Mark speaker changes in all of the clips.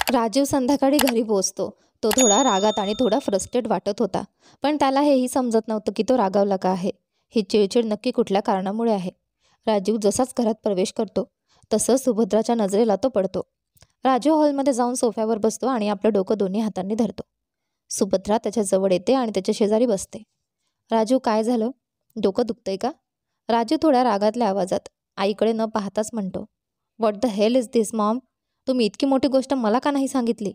Speaker 1: राजीव संध्याकाळी घरी पोहोचतो. तो थोडा रागात आणि थोडा फ्रस्ट्रेट वाटत होता. पण त्याला हेही समजत नव्हतं की तो रागावला का आहे. ही चिडचिड नक्की कुठल्या कारणामुळे आहे. राजीव जसाच घरात प्रवेश करतो तसं सुभद्राच्या नजरेला तो पडतो. राजीव हॉलमध्ये जाऊन सोफ्यावर बसतो आणि आपलं डोकं दोन्ही हातांनी धरतो. सुभद्रा त्याच्या जवळ येते आणि त्याच्या शेजारी बसते. राजीव, काय झालं? डोकं दुखतंय का? राजीव थोड्या रागातल्या आवाजात आईकडे न पाहताच म्हणतो, what the hell is this Maugham? तुम्ही इतकी मोठी गोष्ट मला का नाही सांगितली?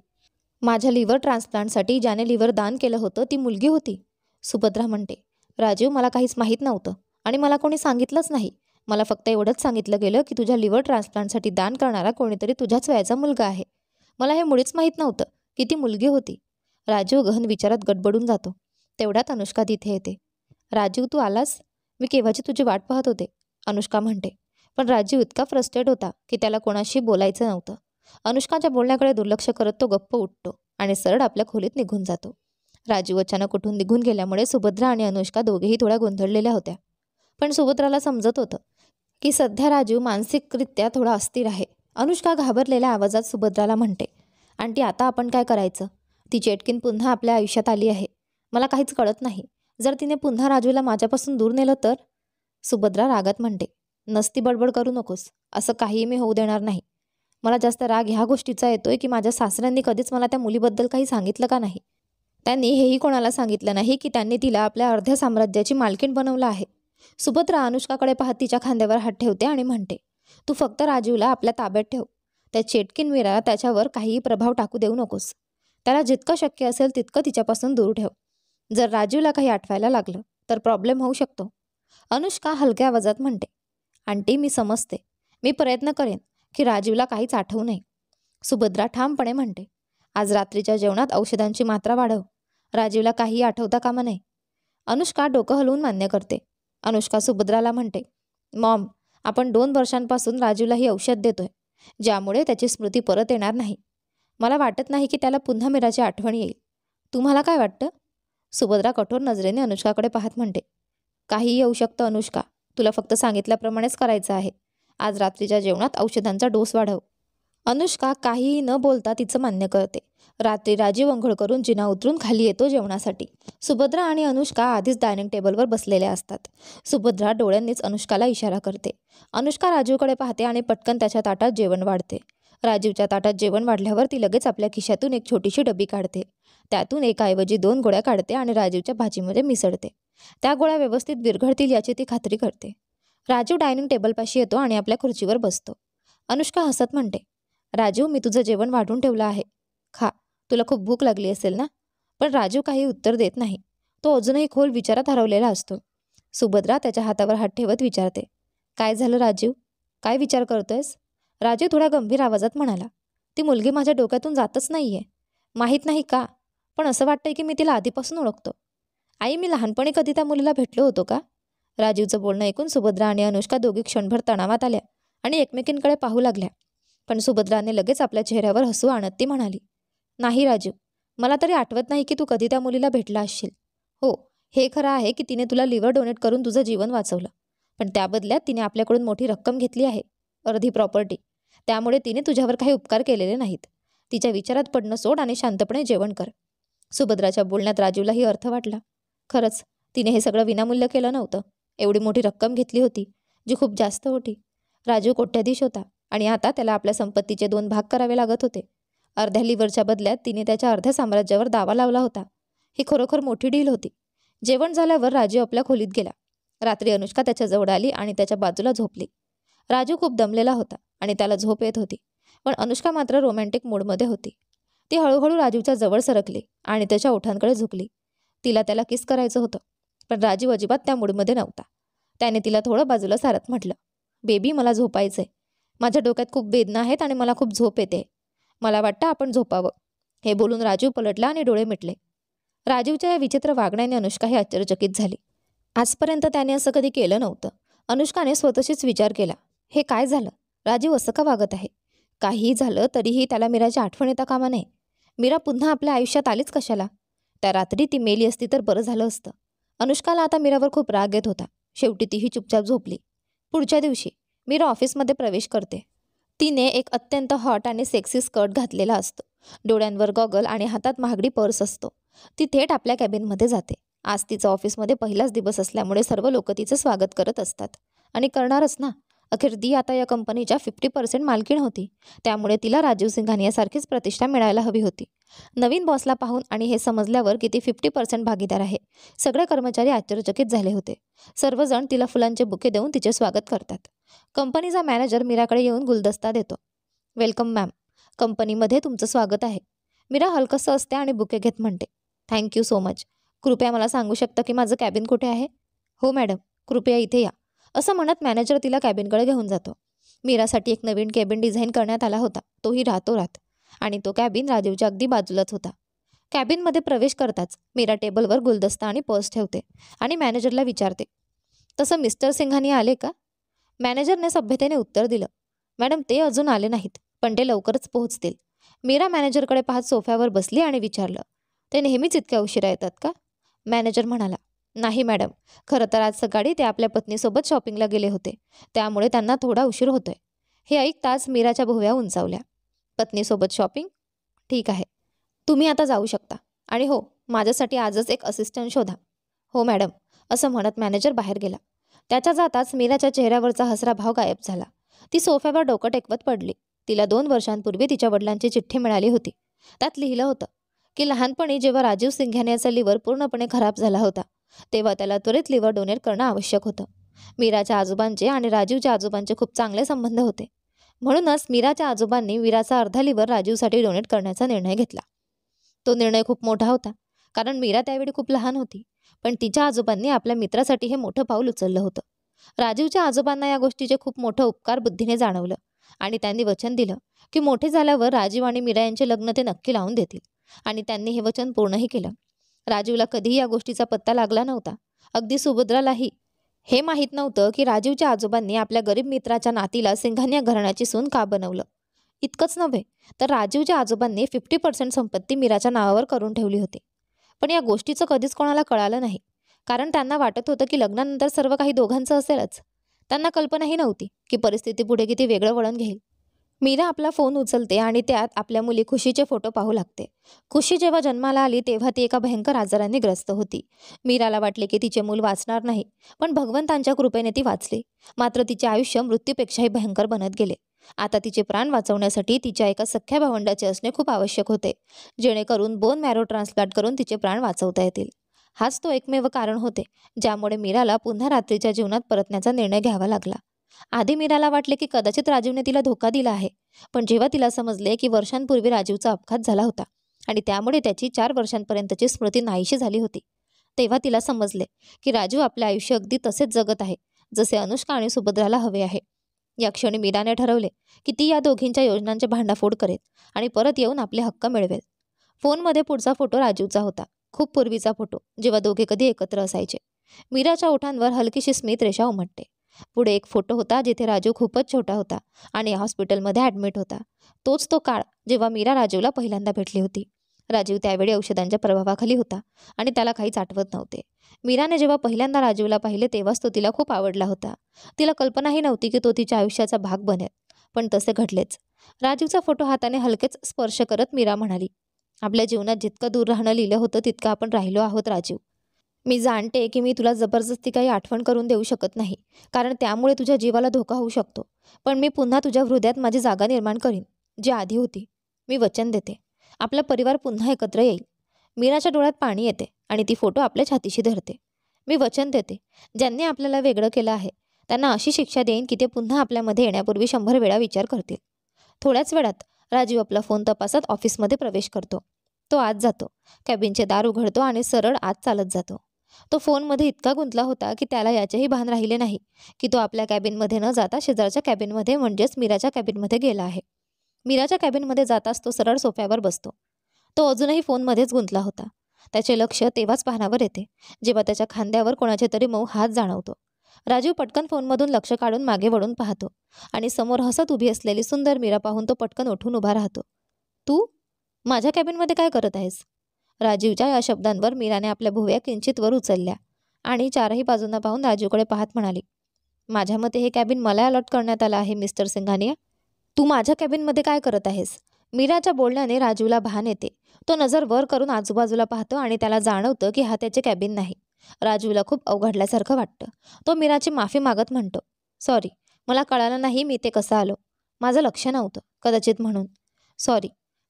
Speaker 1: माझ्या लिव्हर ट्रान्सप्लांटसाठी ज्याने लिव्हर दान केलं होतं ती मुलगी होती. सुभद्रा म्हणते, राजीव, मला काहीच माहीत नव्हतं आणि मला कोणी सांगितलंच नाही. मला फक्त एवढंच सांगितलं गेलं की तुझ्या लिव्हर ट्रान्सप्लांटसाठी दान करणारा कोणीतरी तुझ्याच वयाचा मुलगा आहे. मला हे मुळीच माहीत नव्हतं की ती मुलगी होती. राजीव गहन विचारात गडबडून जातो. तेवढ्यात अनुष्का तिथे येते. राजीव, तू आलास? मी केव्हाची तुझी वाट पाहत होते, अनुष्का म्हणते. पण राजीव इतका फ्रस्ट्रेट होता की त्याला कोणाशी बोलायचं नव्हतं. अनुष्काच्या बोलण्याकडे दुर्लक्ष करत तो गप्प उठतो आणि सरळ आपल्या खोलीत निघून जातो. राजीव अचानक उठून निघून गेल्यामुळे सुभद्रा आणि अनुष्का दोघेही थोड्या गोंधळलेल्या होत्या. पण सुभद्राला समजत होतं की सध्या राजीव मानसिकरित्या थोडा अस्थिर आहे. अनुष्का घाबरलेल्या आवाजात सुभद्राला म्हणते, आंटी, आता आपण काय करायचं? ती चेटकीन पुन्हा आपल्या आयुष्यात आली आहे. मला काहीच कळत नाही. जर तिने पुन्हा राजूला माझ्यापासून दूर नेलं तर? सुभद्रा रागात म्हणते, नसती बडबड करू नकोस. असं काहीही मी होऊ देणार नाही. मला जास्त राग ह्या गोष्टीचा येतोय की माझ्या सासऱ्यांनी कधीच मला त्या मुलीबद्दल काही सांगितलं का नाही. त्यांनी हेही कोणाला सांगितलं नाही की त्यांनी तिला आपल्या अर्ध्या साम्राज्याची मालकीण बनवलं आहे. सुभद्रा अनुष्काकडे पाहत तिच्या खांद्यावर हात ठेवते आणि म्हणते, तू फक्त राजीवला आपल्या ताब्यात ठेव. त्या चेटकीन मीरा त्याच्यावर काहीही प्रभाव टाकू देऊ नकोस. त्याला जितकं शक्य असेल तितकं तिच्यापासून दूर ठेव. जर राजीवला काही आठवायला लागलं तर प्रॉब्लेम होऊ शकतो. अनुष्का हलक्या आवाजात म्हणते, आंटी, मी समजते. मी प्रयत्न करेन की राजीवला काहीच आठवू नये. सुभद्रा ठामपणे म्हणते, आज रात्रीच्या जेवणात औषधांची मात्रा वाढव. राजीवला काही आठवता कामा नये. अनुष्का डोकं हलवून मान्य करते. अनुष्का सुभद्राला म्हणते, मॉम, आपण 2 वर्षांपासून राजीवला ही औषध देतोय ज्यामुळे त्याची स्मृती परत येणार नाही. मला वाटत नाही की त्याला पुन्हा मीराची आठवण येईल. तुम्हाला काय वाटतं? सुभद्रा कठोर नजरेने अनुष्काकडे पाहत म्हणते, काहीही येऊ शकतं अनुष्का. तुला फक्त सांगितल्याप्रमाणेच करायचं आहे. आज रात्रीच्या जेवणात औषधांचा डोस वाढव. अनुष्का काहीही न बोलता तिचं मान्य करते. रात्री राजीव अंघोळ करून जिना उतरून खाली येतो जेवणासाठी. सुभद्रा आणि अनुष्का आधीच डायनिंग टेबलवर बसलेल्या असतात. सुभद्रा डोळ्यांनीच अनुष्काला इशारा करते. अनुष्का राजीवकडे पाहते आणि पटकन त्याच्या ताटात जेवण वाढते. राजीवच्या ताटात जेवण वाढल्यावर ती लगेच आपल्या खिशातून एक छोटीशी डबी काढते. त्यातून एकाऐवजी 2 गोळ्या काढते आणि राजीवच्या भाजीमध्ये मिसळते. त्या गोळ्या व्यवस्थित विरघळतील याची ती खात्री करते. राजीव डायनिंग टेबलपाशी येतो आणि आपल्या खुर्चीवर बसतो. अनुष्का हसत म्हणते, राजीव, मी तुझं जेवण वाढून ठेवलं आहे. खा. तुला खूप भूक लागली असेल ना? पण राजीव काही उत्तर देत नाही. तो अजूनही खोल विचारात हरवलेला असतो. सुभद्रा त्याच्या हातावर हात ठेवत विचारते, काय झालं राजीव? काय विचार करतोयस? राजीव थोड्या गंभीर आवाजात म्हणाला, ती मुलगी माझ्या डोक्यातून जातच नाहीये. माहीत नाही का, पण असं वाटतंय की मी तिला आधीपासून ओळखतो. आई, मी लहानपणी कधी त्या मुलीला भेटलो होतो का? राजीवचं बोलणं ऐकून सुभद्रा आणि अनुष्का दोघी क्षणभर तणावात आल्या आणि एकमेकींकडे पाहू लागल्या. पण सुभद्राने लगेच आपल्या चेहऱ्यावर हसू आणत ती म्हणाली, नाही राजीव, मला तरी आठवत नाही की तू कधी त्या मुलीला भेटला असशील. हो, हे खरं आहे की तिने तुला लिव्हर डोनेट करून तुझं जीवन वाचवलं. पण त्या बदल्यात तिने आपल्याकडून मोठी रक्कम घेतली आहे, अर्धी प्रॉपर्टी. त्यामुळे तिने तुझ्यावर काही उपकार केलेले नाहीत. तिच्या विचारात पडणं सोड आणि शांतपणे जेवण कर. सुभद्राच्या बोलण्यात राजीवलाही अर्थ वाटला. खरंच तिने हे सगळं विनामूल्य केलं नव्हतं. एवढी मोठी रक्कम घेतली होती जी खूप जास्त होती. राजीव कोट्याधीश होता आणि आता त्याला आपल्या संपत्तीचे 2 भाग करावे लागत होते. अर्ध्या लिव्हरच्या बदल्यात तिने त्याच्या अर्ध्या साम्राज्यावर दावा लावला होता. ही खरोखर मोठी डील होती. जेवण झाल्यावर राजीव आपल्या खोलीत गेला. रात्री अनुष्का त्याच्या जवळ आली आणि त्याच्या बाजूला झोपली. राजीव खूप दमलेला होता आणि त्याला झोप येत होती. पण अनुष्का मात्र रोमॅन्टिक मूडमध्ये होती. ती हळूहळू राजीवच्या जवळ सरकली आणि त्याच्या ओठांकडे झुकली. तिला त्याला किस करायचं होतं, पण राजीव अजिबात त्या मूडमध्ये नव्हता. त्याने तिला थोडं बाजूला सारत म्हटलं, बेबी, मला झोपायचंय. माझ्या डोक्यात खूप वेदना आहेत आणि मला खूप झोप येते. मला वाटतं आपण झोपावं. हे बोलून राजीव पलटला आणि डोळे मिटले. राजीवच्या या विचित्र वागण्याने अनुष्का ही आश्चर्यचकित झाली. आजपर्यंत त्याने असं कधी केलं नव्हतं. अनुष्काने स्वतःशीच विचार केला, हे काय झालं? राजीव असं का वागत आहे? काहीही झालं तरीही त्याला मीराची आठवण येता कामा नये. मीरा पुन्हा आपल्या आयुष्यात आलीच कशाला? त्या रात्री ती मेली असती तर बरं झालं असतं. अनुष्काला आता मीरावर खूप राग येत होता. शेवटी तीही चुपचाप झोपली. पुढच्या दिवशी मीरा ऑफिसमध्ये प्रवेश करते. तिने एक अत्यंत हॉट आणि सेक्सी स्कर्ट घातलेला असतो, डोळ्यांवर गॉगल आणि हातात महागडी पर्स असतो. ती थेट आपल्या कॅबिनमध्ये जाते. आज तिचा ऑफिसमध्ये पहिलाच दिवस असल्यामुळे सर्व लोक तिचं स्वागत करत असतात. आणि करणारच ना. अखेर ती आता या कंपनीच्या 50% मालकीण होती. त्यामुळे तिला राजीव सिंघानियासारखीच प्रतिष्ठा मिळायला हवी होती. नवीन बॉसला पाहून आणि हे समजल्यावर की ती 50% भागीदार आहे, सगळे कर्मचारी आश्चर्यचकित झाले होते. सर्वजण तिला फुलांचे बुके देऊन तिचे स्वागत करतात. कंपनीचा मॅनेजर मीराकडे येऊन गुलदस्ता देतो. वेलकम मॅम, कंपनीमध्ये तुमचं स्वागत आहे. मीरा हलकंसं असते आणि बुके घेत म्हणते, थँक्यू सो मच. कृपया मला सांगू शकता की माझं कॅबिन कुठे आहे? हो मॅडम, कृपया इथे या, असं म्हणत मॅनेजर तिला कॅबिनकडे घेऊन जातो. मीरासाठी एक नवीन कॅबिन डिझाईन करण्यात आला होता, तोही रातोरात. आणि तो कॅबिन राजीवच्या अगदी बाजूलाच होता. कॅबिनमध्ये प्रवेश करताच मीरा टेबलवर गुलदस्ता आणि पर्स ठेवते आणि मॅनेजरला विचारते, तसं मिस्टर सिंघानिया आले का? मॅनेजरने सभ्यतेने उत्तर दिलं, मॅडम ते अजून आले नाहीत, पण ते लवकरच पोहोचतील. मीरा मॅनेजरकडे पाहत सोफ्यावर बसली आणि विचारलं, ते नेहमीच इतक्या उशिरा येतात का? मॅनेजर म्हणाला, नाही मॅडम, खरं तर आज सकाळी ते आपल्या पत्नीसोबत शॉपिंगला गेले होते, त्यामुळे त्यांना थोडा उशीर होतोय. हे ऐकताच मीराच्या भुवया उंचावल्या. पत्नीसोबत शॉपिंग? ठीक आहे, तुम्ही आता जाऊ शकता. आणि हो, माझ्यासाठी आजच एक असिस्टंट शोधा. हो मॅडम, असं म्हणत मॅनेजर बाहेर गेला. त्याच्या जाताच मीराच्या चेहऱ्यावरचा हसरा भाव गायब झाला. ती सोफ्यावर डोकं टेकवत पडली. तिला 2 वर्षांपूर्वी तिच्या वडिलांची चिठ्ठी मिळाली होती. त्यात लिहिलं होतं की लहानपणी जेव्हा राजीव सिंघानियाचा लिव्हर पूर्णपणे खराब झाला होता, तेव्हा त्याला त्वरित लिव्हर डोनेट करणं आवश्यक होतं. मीराच्या आजोबांचे आणि राजीवच्या आजोबांचे खूप चांगले संबंध होते. म्हणूनच मीराच्या आजोबांनी मीराचा अर्धा लिव्हर राजीवसाठी डोनेट करण्याचा निर्णय घेतला. तो निर्णय खूप मोठा होता, कारण मीरा त्यावेळी खूप लहान होती. पण तिच्या आजोबांनी आपल्या मित्रासाठी हे मोठं पाऊल उचललं होतं. राजीवच्या आजोबांना या गोष्टीचे खूप मोठं उपकार बुद्धीने जाणवलं आणि त्यांनी वचन दिलं की मोठे झाल्यावर राजीव आणि मीरा यांचे लग्न ते नक्की लावून देतील. आणि त्यांनी हे वचन पूर्णही केलं. राजीवला कधीही या गोष्टीचा पत्ता लागला नव्हता. अगदी सुभद्रालाही हे माहीत नव्हतं की राजीवच्या आजोबांनी आपल्या गरीब मित्राच्या नातीला सिंघानिया घराण्याची सून का बनवलं. इतकंच नव्हे तर राजीवच्या आजोबांनी 50% संपत्ती मीराच्या नावावर करून ठेवली होती. पण या गोष्टीचं कधीच कोणाला कळालं नाही, कारण त्यांना वाटत होतं की लग्नानंतर सर्व काही दोघांचं असेलच. त्यांना कल्पनाही नव्हती की परिस्थिती पुढे किती वेगळं वळण घेईल. मीरा आपला फोन उचलते आणि त्यात आपल्या मुली खुशीचे फोटो पाहू लागते. खुशी जेव्हा जन्माला आली तेव्हा ती एका भयंकर आजाराने ग्रस्त होती. मीराला वाटले की तिचे मूल वाचणार नाही, पण भगवंतांच्या कृपेने ती वाचली. मात्र तिचे आयुष्य मृत्यूपेक्षाही भयंकर बनत गेले. आता तिचे प्राण वाचवण्यासाठी तिच्या एका सख्ख्या भावंडाचे असणे खूप आवश्यक होते, जेणेकरून बोन मॅरो ट्रान्सप्लांट करून तिचे प्राण वाचवता येतील. हाच तो एकमेव कारण होते ज्यामुळे मीराला पुन्हा रात्रीच्या जीवनात परतण्याचा निर्णय घ्यावा लागला. आधी मीराला वाटले की कदाचित राजीवने तिला धोका दिला आहे, पण जेव्हा तिला समजले की वर्षांपूर्वी राजीवचा अपघात झाला होता आणि त्यामुळे त्याची 4 वर्षांपर्यंतची स्मृती नाहीशी झाली होती, तेव्हा तिला समजले की राजीव आपले आयुष्य अगदी तसेच जगत आहे जसे अनुष्का आणि सुभद्राला हवे आहे. या क्षणी मीराने ठरवले की ती या दोघींच्या योजनांचे भांडाफोड करेल आणि परत येऊन आपले हक्क मिळवेल. फोनमध्ये पुढचा फोटो राजीवचा होता, खूप पूर्वीचा फोटो, जेव्हा दोघे कधी एकत्र असायचे. मीराच्या ओठांवर हलकीशी स्मित रेषा उमटते. पुढे एक फोटो होता जिथे राजीव खूपच छोटा होता आणि हॉस्पिटलमध्ये ॲडमिट होता. तोच तो काळ जेव्हा मीरा राजीवला पहिल्यांदा भेटली होती. राजीव त्यावेळी औषधांच्या प्रभावाखाली होता आणि त्याला काहीच आठवत नव्हते. मीराने जेव्हा पहिल्यांदा राजीवला पाहिले तेव्हाच तो तिला खूप आवडला होता. तिला कल्पनाही नव्हती की तो तिच्या आयुष्याचा भाग बनेल, पण तसे घडलेच. राजीवचा फोटो हाताने हलकेच स्पर्श करत मीरा म्हणाली, आपल्या जीवनात जितकं दूर राहणं लिहिलं होतं तितकं आपण राहिलो आहोत राजीव. मी जाणते की मी तुला जबरदस्ती काही आठवण करून देऊ शकत नाही, कारण त्यामुळे तुझ्या जीवाला धोका होऊ शकतो. पण मी पुन्हा तुझ्या हृदयात माझी जागा निर्माण करीन, जी आधी होती. मी वचन देते, आपला परिवार पुन्हा एकत्र येईल. मीराच्या डोळ्यात पाणी येते आणि ती फोटो आपल्या छातीशी धरते. मी वचन देते, ज्यांनी आपल्याला वेगळं केलं आहे त्यांना अशी शिक्षा देईन की ते पुन्हा आपल्यामध्ये येण्यापूर्वी 100 वेळा विचार करतील. थोड्याच वेळात राजीव आपला फोन तपासत ऑफिसमध्ये प्रवेश करतो. तो आत जातो, कॅबिनचे दार उघडतो आणि सरळ आत चालत जातो. तो फोनमध्ये इतका गुंतला होता की त्याला याचेही भान राहिले नाही की तो आपल्या कॅबिनमध्ये न जाता शेजारच्या कॅबिनमध्ये म्हणजेच मीराच्या कॅबिनमध्ये गेला आहे. मीराच्या कॅबिनमध्ये जाताच तो सरळ सोफ्यावर बसतो. तो अजूनही फोनमध्येच गुंतला होता. त्याचे लक्ष तेव्हाच पाहण्यावर येते जेव्हा त्याच्या खांद्यावर कोणाचे तरी मऊ हात जाणवतो. राजीव पटकन फोनमधून लक्ष काढून मागे वळून पाहतो आणि समोर हसत उभी असलेली सुंदर मीरा पाहून तो पटकन उठून उभा राहतो. तू माझ्या कॅबिनमध्ये काय करत आहेस? राजीवच्या या शब्दांवर मीराने आपल्या भुवया किंचित वर उचलल्या आणि चारही बाजूंना पाहून राजीवकडे पाहत म्हणाली, माझ्या मते हे कॅबिन मला अलॉट करण्यात आलं आहे मिस्टर सिंघानिया. तू माझ्या कॅबिनमध्ये काय करत आहेस? मीराच्या बोलण्याने राजूला भान येते. तो नजर वर करून आजूबाजूला पाहतो आणि त्याला जाणवतं की हा त्याचे कॅबिन नाही. राजूला खूप अवघडल्यासारखं वाटतं. तो मीराची माफी मागत म्हणतो, सॉरी, मला कळालं नाही मी ते कसं आलो. माझं लक्ष नव्हतं, कदाचित म्हणून. सॉरी.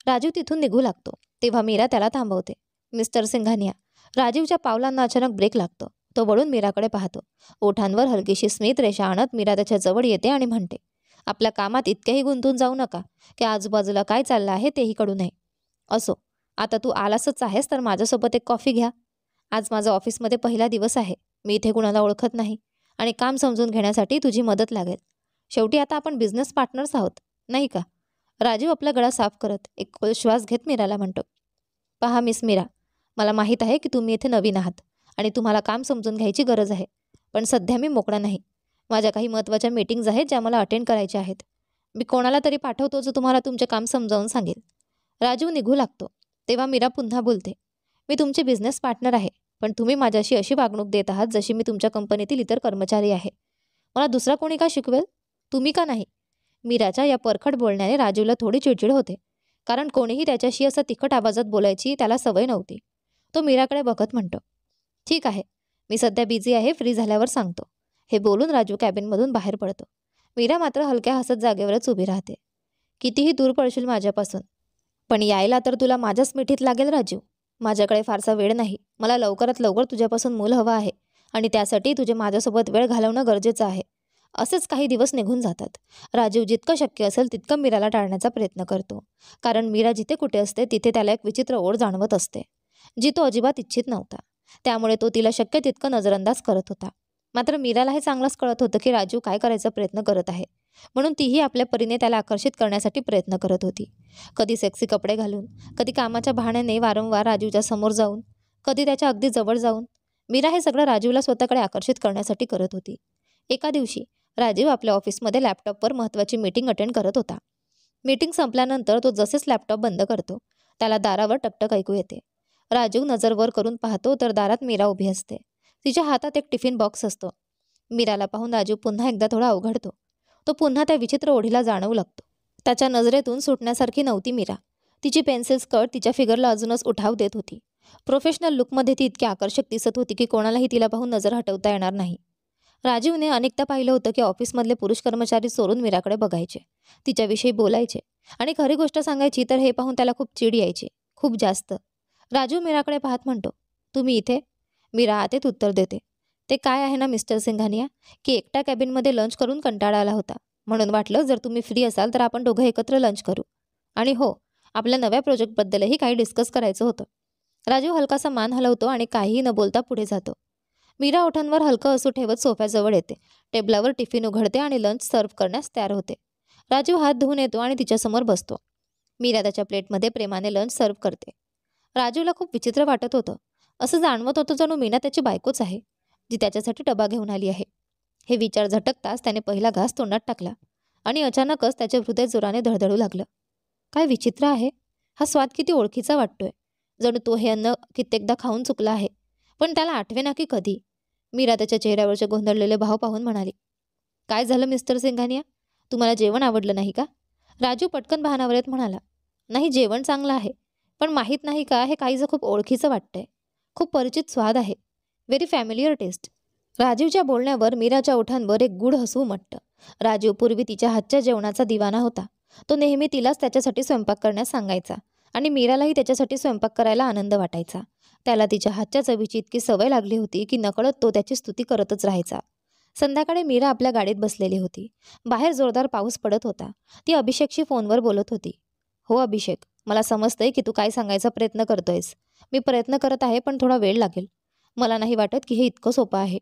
Speaker 1: राजीव तिथून निघू लागतो. तेव्हा मीरा त्याला थांबवते. मिस्टर सिंघानिया. राजीवच्या पावलांना अचानक ब्रेक लागतो. तो वळून मीराकडे पाहतो. ओठांवर हलकीशी स्मित रेषा आणत मीरा त्याच्या जवळ येते आणि म्हणते, आपल्या कामात इतकेही गुंतून जाऊ नका की आजूबाजूला काय चाललं आहे तेही कळू नये. असो, आता तू आलासच आहेस तर माझ्यासोबत एक कॉफी घ्या. आज माझा ऑफिसमध्ये पहिला दिवस आहे. मी इथे कुणाला ओळखत नाही आणि काम समजून घेण्यासाठी तुझी मदत लागेल. शेवटी आता आपण बिझनेस पार्टनर्स आहोत, नाही का? राजीव आपला गळा साफ करत एक खोल श्वास घेत मीराला म्हणतो, पहा मिस मीरा, मला माहीत आहे की तुम्ही इथे नवीन आहात आणि तुम्हाला काम समजून घ्यायची गरज आहे. पण सध्या मी मोकळा नाही. माझ्या काही महत्त्वाच्या मीटिंग्ज आहेत ज्या मला अटेंड करायच्या आहेत. मी कोणाला तरी पाठवतो जो तुम्हाला तुमचे काम समजावून सांगेल. राजीव निघू लागतो. तेव्हा मीरा पुन्हा बोलते, मी तुमचे बिझनेस पार्टनर आहे, पण तुम्ही माझ्याशी अशी वागणूक देत आहात जशी मी तुमच्या कंपनीतील इतर कर्मचारी आहे. मला दुसरा कोणी का शिकवेल? तुम्ही का नाही? मीराच्या या परखड बोलण्याने राजीवला थोडी चिडचिड होते, कारण कोणीही त्याच्याशी असं तिखट आवाजात बोलायची त्याला सवय नव्हती. तो मीराकडे बघत म्हणतो, ठीक आहे, मी सध्या बिझी आहे, फ्री झाल्यावर सांगतो. हे बोलून राजू कॅबिनमधून बाहेर पडतो. मीरा मात्र हलक्या हसत जागेवरच उभी राहते. कितीही दूर पडशील माझ्यापासून, पण यायला तर तुला माझ्याच मिठीत लागेल राजू. माझ्याकडे फारसा वेळ नाही. मला लवकरात लवकर तुझ्यापासून मूल हवं आहे आणि त्यासाठी तुझे माझ्यासोबत वेळ घालवणं गरजेचं आहे. असेच काही दिवस निघून जातात. राजीव जितकं शक्य असेल तितकं मीराला टाळण्याचा प्रयत्न करतो, कारण मीरा जिथे कुठे असते तिथे त्याला एक विचित्र ओढ जाणवत असते, जी तो अजिबात इच्छित नव्हता. त्यामुळे तो तिला शक्य तितकं नजरअंदाज करत होता. मात्र मीराला हे चांगलंच कळत होतं की राजू काय करायचा प्रयत्न करत आहे, म्हणून तीही आपल्या परीने त्याला आकर्षित करण्यासाठी प्रयत्न करत होती. कधी सेक्सी कपडे घालून, कधी कामाच्या बहाण्याने वारंवार राजूच्या समोर जाऊन, कधी त्याच्या अगदी जवळ जाऊन. मीरा हे सगळं राजूला स्वतःकडे आकर्षित करण्यासाठी करत होती. एका दिवशी राजीव आपल्या ऑफिसमध्ये लॅपटॉपवर महत्त्वाची मीटिंग अटेंड करत होता. मीटिंग संपल्यानंतर तो जसेच लॅपटॉप बंद करतो, त्याला दारावर टकटक ऐकू येते. राजीव नजर वर करून पाहतो तर दारात मीरा उभी असते. तिच्या हातात एक टिफिन बॉक्स असतो. मीराला पाहून राजीव पुन्हा एकदा थोडा अवघडतो. तो पुन्हा त्या विचित्र ओढीला जाणवू लागतो. त्याच्या नजरेतून सुटण्यासारखी नव्हती मीरा. तिची पेन्सिल स्कर्ट तिच्या फिगरला अजूनच उठाव देत होती. प्रोफेशनल लुकमध्ये ती इतकी आकर्षक दिसत होती की कोणालाही तिला पाहून नजर हटवता येणार नाही. राजीवने अनेकदा पाहिलं होतं की ऑफिसमधले पुरुष कर्मचारी चोरून मीराकडे बघायचे, तिच्याविषयी बोलायचे आणि खरी गोष्ट सांगायची तर हे पाहून त्याला खूप चिड यायची, खूप जास्त. राजीव मीराकडे पाहत म्हणतो, तुम्ही इथे? मीरा आतेत उत्तर देते, ते काय आहे ना मिस्टर सिंघानिया, की एकट्या कॅबिनमध्ये लंच करून कंटाळा आला होता, म्हणून वाटलं जर तुम्ही फ्री असाल तर आपण दोघं एकत्र लंच करू. आणि हो, आपल्या नव्या प्रोजेक्टबद्दलही काही डिस्कस करायचं होतं. राजीव हलकासा मान हलवतो आणि काहीही न बोलता पुढे जातो. मीरा ओठांवर हलकं हसू ठेवत सोफ्याजवळ येते, टेबलावर टिफिन उघडते आणि लंच सर्व्ह करण्यास तयार होते. राजीव हात धुवून येतो आणि तिच्यासमोर बसतो. मीरा त्याच्या प्लेटमध्ये प्रेमाने लंच सर्व्ह करते. राजीवला खूप विचित्र वाटत होतं. असं जाणवत होतं जणू मीना त्याची बायकोच आहे, जी त्याच्यासाठी डबा घेऊन आली आहे. हे विचार झटकताच त्याने पहिला घास तोंडात टाकला आणि अचानकच त्याचे हृदय जोराने धडधडू लागलं. काय विचित्र आहे, हा स्वाद किती ओळखीचा वाटतोय. जणू तो हे अन्न कित्येकदा खाऊन चुकला आहे, पण त्याला आठवेना की कधी. मीरा त्याच्या चेहऱ्यावरचे गोंधळलेले भाव पाहून म्हणाली, काय झालं मिस्टर सिंघानिया, तुम्हाला जेवण आवडलं नाही का? राजू पटकन बहाणावर येत म्हणाला, नाही, जेवण चांगलं आहे, पण माहीत नाही का हे काहीसं खूप ओळखीचं वाटतंय. खूप परिचित स्वाद आहे, व्हेरी फॅमिलियर टेस्ट. राजीवच्या बोलण्यावर मीराच्या ओठांवर एक गूढ हसू उमटतं. राजीव पूर्वी तिच्या हातच्या जेवणाचा दिवाना होता. तो नेहमी तिलाच त्याच्यासाठी स्वयंपाक करण्यास सांगायचा आणि मीरालाही त्याच्यासाठी स्वयंपाक करायला आनंद वाटायचा. त्याला तिच्या हातच्या चवीची इतकी सवय लागली होती की नकळत तो त्याची स्तुती करतच राहायचा. संध्याकाळी मीरा आपल्या गाडीत बसलेली होती. बाहेर जोरदार पाऊस पडत होता. ती अभिषेकशी फोनवर बोलत होती. हो अभिषेक, मला समजतंय की तू काय सांगायचा प्रयत्न करतोयस. मी प्रयत्न करत आहे, पण थोडा वेळ लागेल. मला नाही वाटत की हे इतकं सोपं आहे.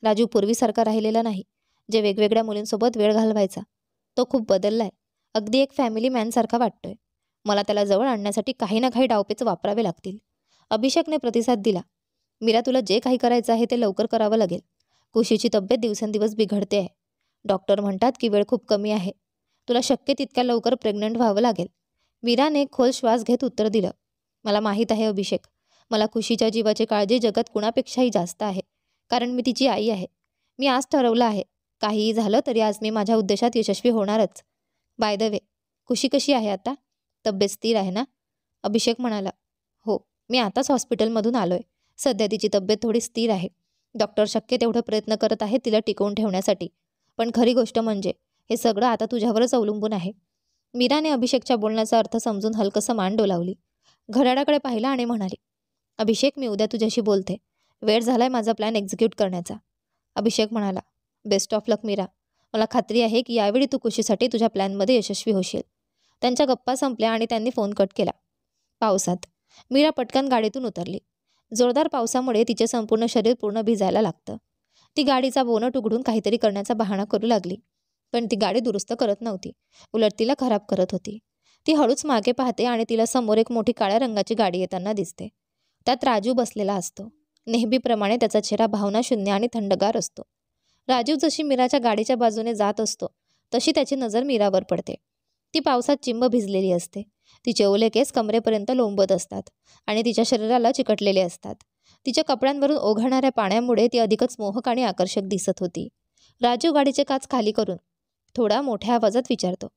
Speaker 1: राजू पूर्वीसारखा राहिलेला नाही, जे वेगवेगळ्या मुलींसोबत वेळ घालवायचा. तो खूप बदललाय. अगदी एक फॅमिली मॅनसारखा वाटतोय. मला त्याला जवळ आणण्यासाठी काही ना काही डावपेच वापरावे लागतील. अभिषेकने प्रतिसाद दिला. मीरा, तुला जे काही करायचं आहे ते लवकर करावं लागेल. खुशीची तब्येत दिवसेंदिवस बिघडते आहे. डॉक्टर म्हणतात की वेळ खूप कमी आहे. तुला शक्य तितक्या लवकर प्रेग्नंट व्हावं लागेल. मीराने खोल श्वास घेत उत्तर दिलं, मला माहीत आहे अभिषेक, मला खुशीच्या जीवाची काळजी जगात कुणापेक्षाही जास्त आहे, कारण मी तिची आई आहे. मी आज ठरवलं आहे, काहीही झालं तरी आज मी माझ्या उद्देशात यशस्वी होणारच. बाय द वे, खुशी कशी आहे आता? तब्येत स्थिर आहे ना? अभिषेक म्हणाला. हो, मी आताच हॉस्पिटलमधून आलोय. सध्या तिची तब्येत थोडी स्थिर आहे. डॉक्टर शक्य तेवढं प्रयत्न करत आहेत तिला टिकवून ठेवण्यासाठी. पण खरी गोष्ट म्हणजे हे सगळं आता तुझ्यावरच अवलंबून आहे. मीराने अभिषेकच्या बोलण्याचा अर्थ समजून हलकसं मान डोलावली. घड्याळाकडे पाहिला आणि म्हणाली, अभिषेक, मी उद्या तुझ्याशी बोलते. वेळ झालाय माझा प्लॅन एक्झिक्यूट करण्याचा. अभिषेक म्हणाला, बेस्ट ऑफ लक मीरा. मला खात्री आहे की यावेळी तू खुशीसाठी तुझ्या प्लॅनमध्ये यशस्वी होशील. त्यांच्या गप्पा संपल्या आणि त्यांनी फोन कट केला. पावसात मीरा पटकन गाडीतून उतरली. जोरदार पावसामुळे तिचे संपूर्ण शरीर पूर्ण भिजायला लागतं. ती गाडीचा बोनट उघडून काहीतरी करण्याचा बहाणा करू लागली. पण ती गाडी दुरुस्त करत नव्हती, उलट तिला खराब करत होती. ती हळूच मागे पाहते आणि तिला समोर एक मोठी काळ्या रंगाची गाडी येताना दिसते. त्यात राजू बसलेला असतो. नेहमीप्रमाणे त्याचा चेहरा भावनाशून्य आणि थंडगार असतो. राजू जशी मीराच्या गाडीच्या बाजूने जात असतो तशी त्याची नजर मीरावर पडते. ती पावसात चिंब भिजलेली असते. तिचे ओले केस कमरेपर्यंत लोंबत असतात आणि तिच्या शरीराला चिकटलेले असतात. तिच्या कपड्यांवरून ओघळणाऱ्या पाण्यामुळे ती अधिकच मोहक आणि आकर्षक दिसत होती. राजू गाडीचे काच खाली करून थोडा मोठ्या आवाजात विचारतो,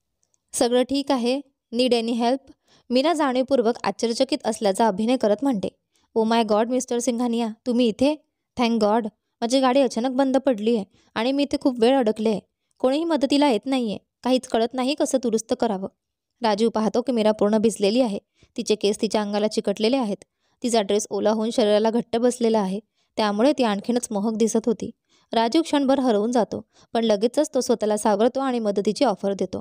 Speaker 1: सगळं ठीक आहे? Need any help? मीरा जाणीवपूर्वक आश्चर्यचकित असल्याचा अभिनय करत म्हणते, ओ माय गॉड मिस्टर सिंघानिया, तुम्ही इथे? Thank God. माझी गाडी अचानक बंद पडली आहे आणि मी इथे खूप वेळ अडकले आहे. कोणीही मदतीला येत नाहीये. काहीच कळत नाही कसं दुरुस्त करावं. राजू पाहतो की मीरा पूर्ण भिजलेली आहे. तिचे केस तिच्या अंगाला चिकटलेले आहेत. तिचा ड्रेस ओला होऊन शरीराला घट्ट बसलेला आहे. त्यामुळे ती आणखीनच मोहक दिसत होती. राजू क्षणभर हरवून जातो, पण लगेचच तो स्वतःला सावरतो आणि मदतीची ऑफर देतो.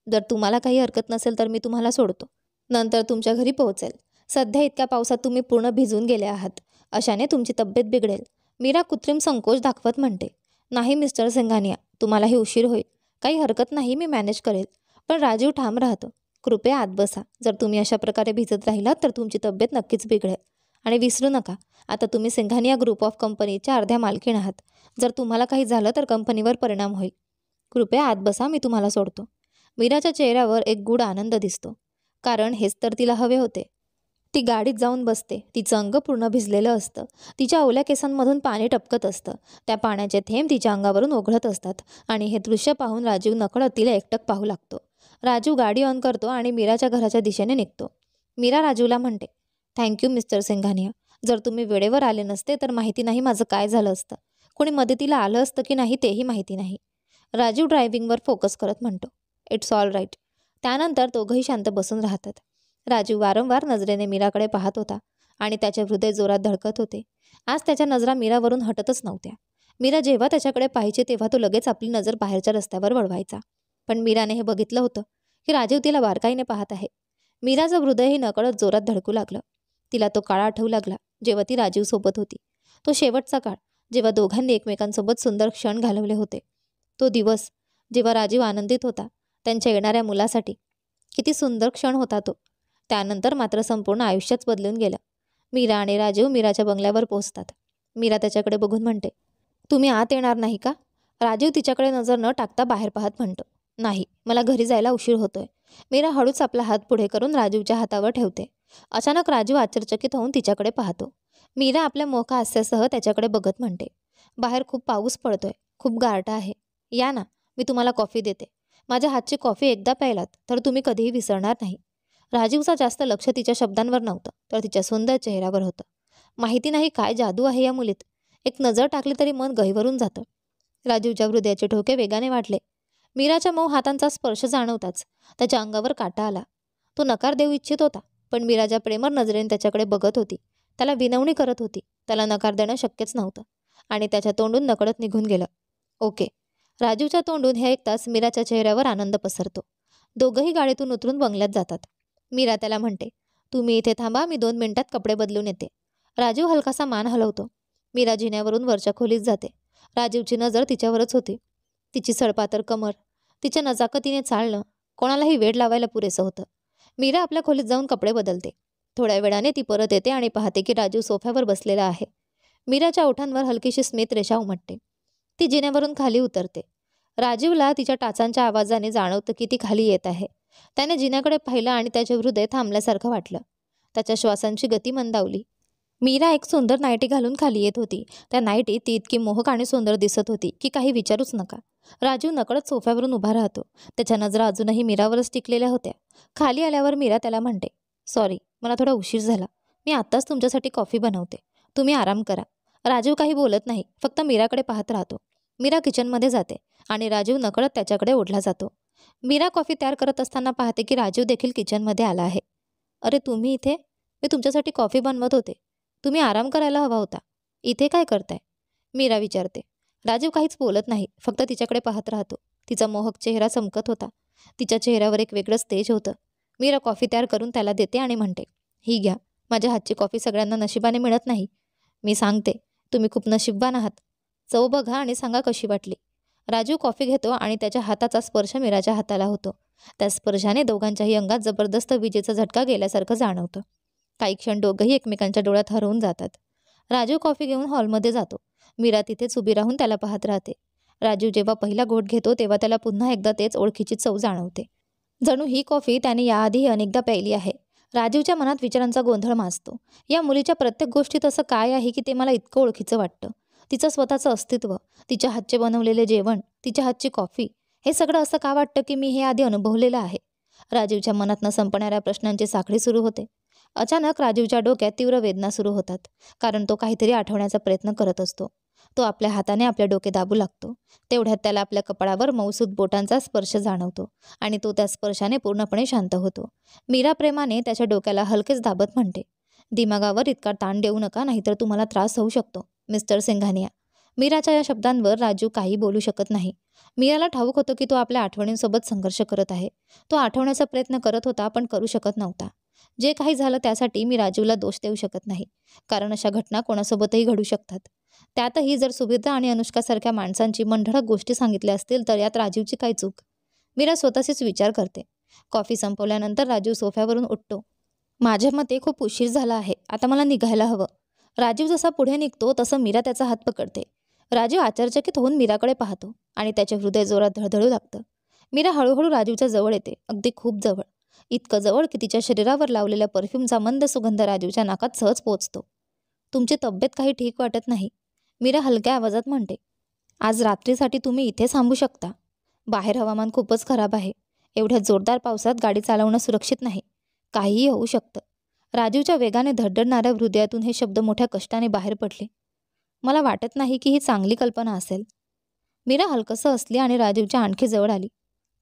Speaker 1: जर तुम्हाला काही हरकत नसेल तर मी तुम्हाला सोडतो. नंतर तुमच्या घरी पोहोचेल. सध्या इतक्या पावसात तुम्ही पूर्ण भिजून गेले आहात. अशाने तुमची तब्येत बिघडेल. मीरा कृत्रिम संकोच दाखवत म्हणते, नाही मिस्टर सिंघानिया, तुम्हालाही उशीर होईल. काही हरकत नाही, मी मॅनेज करेल. पण राजीव ठाम राहतो. कृपया आत बसा. जर तुम्ही अशा प्रकारे भिजत राहिलात तर तुमची तब्येत नक्कीच बिघडेल. आणि विसरू नका, आता तुम्ही सिंघानिया ग्रुप ऑफ कंपनीच्या अर्ध्या मालकीण आहात. जर तुम्हाला काही झालं तर कंपनीवर परिणाम होईल. कृपया आत बसा, मी तुम्हाला सोडतो. मीराच्या चेहऱ्यावर एक गूढ आनंद दिसतो, कारण हेच तर तिला हवे होते. ती गाडीत जाऊन बसते. तिचं अंग पूर्ण भिजलेलं असतं. तिच्या ओल्या केसांमधून पाणी टपकत असतं. त्या पाण्याचे थेंब तिच्या अंगावरून ओघळत असतात आणि हे दृश्य पाहून राजीव नकळत तिला एकटक पाहू लागतो. राजू गाडी ऑन करतो आणि मीराच्या घराच्या दिशेने निघतो. मीरा राजूला म्हणते, थँक्यू मिस्टर सिंघानिया. जर तुम्ही वेळेवर आले नसते तर माहिती नाही माझं काय झालं असतं. कोणी मदतीला आलं असतं की नाही तेही माहिती नाही. राजू ड्रायव्हिंगवर फोकस करत म्हणतो, इट्स ऑल राईट. त्यानंतर दोघंही शांत बसून राहतात. राजू वारंवार नजरेने मीराकडे पाहत होता आणि त्याचे हृदय जोरात धडकत होते. आज त्याच्या नजरा मीरावरून हटतच नव्हत्या. मीरा जेव्हा त्याच्याकडे पाहायची तेव्हा तो लगेच आपली नजर बाहेरच्या रस्त्यावर वळवायचा. पण मीराने हे बघितलं होतं की राजीव तिला बारकाईने पाहत आहे. मीराचं हृदयही नकळत जोरात धडकू लागलं. तिला तो काळ आठवू लागला जेव्हा ती राजीव सोबत होती. तो शेवटचा काळ जेव्हा दोघांनी एकमेकांसोबत सुंदर क्षण घालवले होते. तो दिवस जेव्हा राजीव आनंदित होता त्यांच्या येणाऱ्या मुलासाठी. किती सुंदर क्षण होता तो. त्यानंतर मात्र संपूर्ण आयुष्यच बदलून गेलं. मीरा आणि राजीव मीराच्या बंगल्यावर पोहोचतात. मीरा त्याच्याकडे बघून म्हणते, तुम्ही आत येणार नाही का? राजीव तिच्याकडे नजर न टाकता बाहेर पाहत म्हणतो, नाही, मला घरी जायला उशीर होतोय. मीरा हळूच आपला हात पुढे करून राजीवच्या हातावर ठेवते. अचानक राजीव आश्चर्यचकित होऊन तिच्याकडे पाहतो. मीरा आपल्या मोका हास्यासह त्याच्याकडे बघत म्हणते, बाहेर खूप पाऊस पडतोय, खूप गारठा आहे. या ना, मी तुम्हाला कॉफी देते. माझ्या हातची कॉफी एकदा प्यायलात तर तुम्ही कधीही विसरणार नाही. राजीवचा जास्त लक्ष तिच्या शब्दांवर नव्हतं तर तिच्या सुंदर चेहऱ्यावर होतं. माहिती नाही काय जादू आहे या मुलीत. एक नजर टाकली तरी मन गहिवरून जातं. राजीवच्या हृदयाचे ठोके वेगाने वाढले. मीराच्या मऊ हातांचा स्पर्श जाणवताच त्याच्या अंगावर काटा आला. तो नकार देऊ इच्छित होता, पण मीराच्या प्रेमळ नजरेने त्याच्याकडे बघत होती. त्याला विनवणी करत होती. त्याला नकार देणं शक्यच नव्हतं आणि त्याच्या तोंडून नकळत निघून गेलं, ओके. राजीवच्या तोंडून हे ऐकताच मीराच्या चेहऱ्यावर आनंद पसरतो. दोघंही गाडीतून उतरून बंगल्यात जातात. मीरा त्याला म्हणते, तुम्ही इथे थांबा, मी 2 मिनिटात कपडे बदलून येते. राजीव हलकासा मान हलवतो. मीरा जिन्यावरून वरच्या खोलीत जाते. राजीवची नजर तिच्यावरच होती. तिची सडपातर कमर, तिच्या नजाकतीने चालणं कोणालाही वेड लावायला पुरेसं होतं. मीरा आपल्या खोलीत जाऊन कपडे बदलते. थोड्या वेळाने ती परत येते आणि पाहते की राजीव सोफ्यावर बसलेला आहे. मीराच्या ओठांवर हलकीशी स्मित रेषा उमटते. ती जिन्यावरून खाली उतरते. राजीवला तिच्या टाचांच्या आवाजाने जाणवतं की ती खाली येत आहे. त्याने जिन्याकडे पाहिलं आणि त्याचे हृदय थांबल्यासारखं वाटलं. त्याच्या श्वासांची गती मंदावली. मीरा एक सुंदर नाईटी घालून खाली येत होती. त्या नाईटीत ती इतकी मोहक आणि सुंदर दिसत होती की काही विचारूच नका. राजू नकळत सोफ्यावरून उभा राहतो. त्याच्या नजरा अजूनही मीरावरच टिकलेल्या होत्या. खाली आल्यावर मीरा त्याला म्हणते, सॉरी, मला थोडा उशीर झाला. मी आत्ताच तुमच्यासाठी कॉफी बनवते. तुम्ही आराम करा. राजू काही बोलत नाही, फक्त मीराकडे पाहत राहतो. मीरा किचनमध्ये जाते आणि राजू नकळत त्याच्याकडे ओढला जातो. मीरा कॉफी तयार करत असताना पाहते की राजू देखील किचनमध्ये आला आहे. अरे, तुम्ही इथे? मी तुमच्यासाठी कॉफी बनवत होते. तुम्ही आराम करायला हवा होता. इथे काय करताय? मीरा विचारते. राजीव काहीच बोलत नाही, फक्त तिच्याकडे पाहत राहतो. तिचा मोहक चेहरा चमकत होता. तिच्या चेहऱ्यावर एक वेगळंच तेज होतं. मीरा कॉफी तयार करून त्याला देते आणि म्हणते, ही घ्या. माझ्या हातची कॉफी सगळ्यांना नशिबाने मिळत नाही. मी सांगते, तुम्ही खूप नशीबवान आहात. चव बघा आणि सांगा कशी वाटली. राजू कॉफी घेतो आणि त्याच्या हाताचा स्पर्श मीराच्या हाताला होतो. त्या स्पर्शाने दोघांच्याही अंगात जबरदस्त विजेचा झटका गेल्यासारखं जाणवतं. काही क्षण दोघंही एकमेकांच्या डोळ्यात हरवून जातात. राजू कॉफी घेऊन हॉलमध्ये जातो. मीरा तिथेच उभी राहून त्याला पाहत राहते. राजू जेव्हा पहिला घोट घेतो तेव्हा त्याला पुन्हा एकदा तेच ओळखीची चव जाणवते. जणू ही कॉफी त्याने याआधीही अनेकदा प्यायली आहे. राजूच्या मनात विचारांचा गोंधळ माजतो. या मुलीच्या प्रत्येक गोष्टीत असं काय आहे की ते मला इतकं ओळखीचं वाटतं? तिचं स्वतःचं अस्तित्व, तिच्या हातचे बनवलेले जेवण, तिच्या हातची कॉफी, हे सगळं असं का वाटतं की मी हे आधी अनुभवलेलं आहे? राजीवच्या मनात न संपणाऱ्या प्रश्नांची साखळी सुरू होते. अचानक राजीवच्या डोक्यात तीव्र वेदना सुरू होतात. कारण तो काहीतरी आठवण्याचा प्रयत्न करत असतो. तो आपल्या हाताने आपले डोके दाबू लागतो. तेवढ्यात त्याला आपल्या कपाळावर मऊसूद बोटांचा स्पर्श जाणवतो आणि तो त्या स्पर्शाने पूर्णपणे शांत होतो. मीरा प्रेमाने त्याच्या डोक्याला हलकेच दाबत म्हणते, दिमागावर इतका ताण देऊ नका, नाहीतर तुम्हाला त्रास होऊ शकतो, मिस्टर सिंघानिया. मीराच्या या शब्दांवर राजू काही बोलू शकत नाही. मीराला ठाऊक होतं की तो आपल्या आठवणींसोबत संघर्ष करत आहे. तो आठवण्याचा प्रयत्न करत होता, पण करू शकत नव्हता. जे काही झालं त्यासाठी मी राजूला दोष देऊ शकत नाही, कारण अशा घटना कोणासोबतही घडू शकतात. त्यातही जर सुभद्रा आणि अनुष्कासारख्या माणसांची मंडळक गोष्टी सांगितल्या असतील तर यात राजीवची काय चूक? मीरा स्वतःशीच विचार करते. कॉफी संपवल्यानंतर राजू सोफ्यावरून उठतो. माझ्या मते खूप उशीर झाला आहे, आता मला निघायला हवं. राजीव जसा पुढे निघतो तसं मीरा त्याचा हात पकडते. राजीव आश्चर्यचकित होऊन मीराकडे पाहतो आणि त्याचे हृदय जोरात धडधडू लागतं. मीरा हळूहळू राजूच्या जवळ येते, अगदी खूप जवळ. इतकं जवळ की तिच्या शरीरावर लावलेल्या परफ्यूमचा मंद सुगंध राजूच्या नाकात सहज पोचतो. तुमची तब्येत काही ठीक वाटत नाही, मीरा हलक्या आवाजात म्हणते. आज रात्रीसाठी तुम्ही इथे थांबू शकता. बाहेर हवामान खूपच खराब आहे. एवढ्या जोरदार पावसात गाडी चालवणं सुरक्षित नाही. काहीही होऊ शकतं. राजूच्या वेगाने धडधडणाऱ्या हृदयातून हे शब्द मोठ्या कष्टाने बाहेर पडले. मला वाटत नाही की ही चांगली कल्पना असेल. मीरा हलकसं हसली आणि राजूच्या आणखी जवळ आली.